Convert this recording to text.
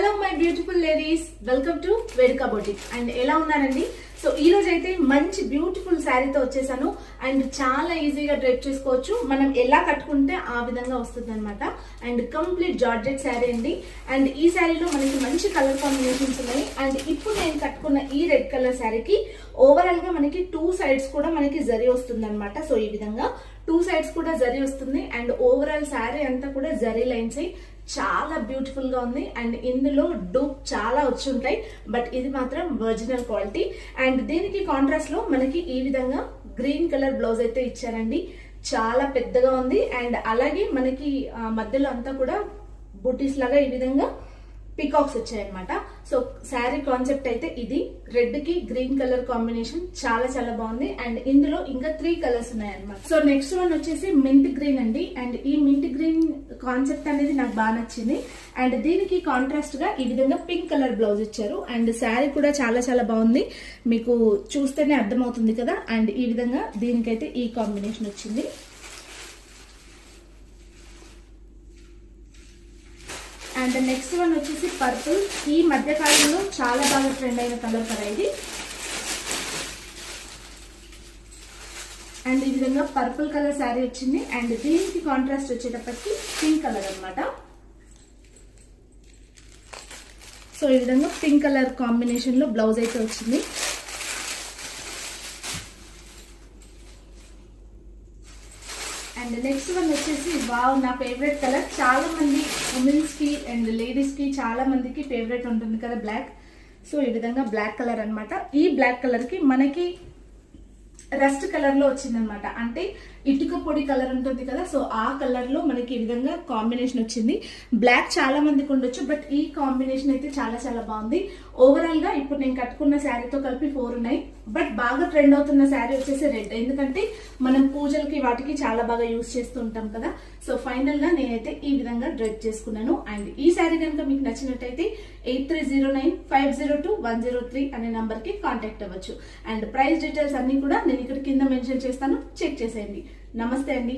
Hello my beautiful ladies, welcome to వేదిక boutique. And ఎలా ఉన్నారండి? సో ఈ రోజు అయితే మంచి బ్యూటిఫుల్ శారీతో వచ్చేసాను. అండ్ చాలా ఈజీగా డ్రైప్ చేసుకోవచ్చు. మనం ఎలా కట్టుకుంటే ఆ విధంగా వస్తుంది అనమాట. అండ్ కంప్లీట్ జార్జెట్ శారీ అండి. అండ్ ఈ శారీలో మనకి మంచి కలర్ కాంబినేషన్స్ ఉన్నాయి. అండ్ ఇప్పుడు నేను కట్టుకున్న ఈ రెడ్ కలర్ శారీకి ఓవరాల్ గా మనకి 2 సైడ్స్ కూడా మనకి జరీ వస్తుంది అనమాట. సో ఈ విధంగా 2 సైడ్స్ కూడా జరీ వస్తుంది. అండ్ ఓవరాల్ శారీ అంతా కూడా జరీ లైన్స్ చాలా బ్యూటిఫుల్ గా ఉంది. అండ్ ఇందులో డూప్ చాలా వచ్చి ఉంటాయి, బట్ ఇది మాత్రం ఒరిజినల్ క్వాలిటీ. అండ్ దీనికి కాంట్రాస్ట్ లో మనకి ఈ విధంగా గ్రీన్ కలర్ బ్లౌజ్ అయితే ఇచ్చారండి. చాలా పెద్దగా ఉంది. అండ్ అలాగే మనకి మధ్యలో అంతా కూడా బూటీస్ లాగా ఈ విధంగా పికాక్స్ వచ్చాయన్నమాట. సో శారీ కాన్సెప్ట్ అయితే ఇది. రెడ్ కి గ్రీన్ కలర్ కాంబినేషన్ చాలా చాలా బాగుంది. అండ్ ఇందులో ఇంకా 3 కలర్స్ ఉన్నాయన్నమాట. సో నెక్స్ట్ వన్ వచ్చేసి మింట్ గ్రీన్ అండి. అండ్ ఈ మింట్ గ్రీన్ కాన్సెప్ట్ అనేది నాకు బాగా నచ్చింది. అండ్ దీనికి కాంట్రాస్ట్ గా ఈ విధంగా పింక్ కలర్ బ్లౌజ్ ఇచ్చారు. అండ్ శారీ కూడా చాలా చాలా బాగుంది, మీకు చూస్తేనే అర్థమవుతుంది కదా. అండ్ ఈ విధంగా దీనికైతే ఈ కాంబినేషన్ వచ్చింది. అండ్ నెక్స్ట్ వన్ వచ్చేసి పర్పుల్. ఈ మధ్య కాలంలో చాలా బాగా ట్రెండ్ అయిన కలర్ కదా ఇది. అండ్ ఈ విధంగా పర్పుల్ కలర్ శారీ వచ్చింది. అండ్ దీనికి కాంట్రాస్ట్ వచ్చేటప్పటికి పింక్ కలర్ అన్నమాట. సో ఈ విధంగా పింక్ కలర్ కాంబినేషన్ లో బ్లౌజ్ అయితే వచ్చింది. అండ్ నెక్స్ట్ వన్ వచ్చేసి వావ్, నా ఫేవరెట్ కలర్. చాలా మంది ఉమెన్స్ కి అండ్ లేడీస్ కి చాలా మందికి ఫేవరెట్ ఉంటుంది కదా బ్లాక్. సో ఈ విధంగా బ్లాక్ కలర్ అన్నమాట. ఈ బ్లాక్ కలర్ కి మనకి రస్ట్ కలర్ లో వచ్చింది అనమాట. అంటే ఇటుక పొడి కలర్ ఉంటుంది కదా, సో ఆ కలర్ లో మనకి ఈ విధంగా కాంబినేషన్ వచ్చింది. బ్లాక్ చాలా మందికి ఉండొచ్చు, బట్ ఈ కాంబినేషన్ అయితే చాలా చాలా బాగుంది. ఓవరాల్ గా ఇప్పుడు నేను కట్టుకున్న శారీతో కలిపి 4 ఉన్నాయి. బట్ బాగా ట్రెండ్ అవుతున్న శారీ వచ్చేసి రెడ్, ఎందుకంటే మనం పూజలకి వాటికి చాలా బాగా యూజ్ చేస్తూ ఉంటాం కదా. సో ఫైనల్ గా నేనైతే ఈ విధంగా డ్రెస్ చేసుకున్నాను. అండ్ ఈ శారీ కనుక మీకు నచ్చినట్టయితే 8309502103 అనే నంబర్ కి కాంటాక్ట్ అవ్వచ్చు. అండ్ ప్రైస్ డీటెయిల్స్ అన్ని కూడా నేను ఇక్కడ కింద మెన్షన్ చేస్తాను, చెక్ చేసేయండి. నమస్తే అండి.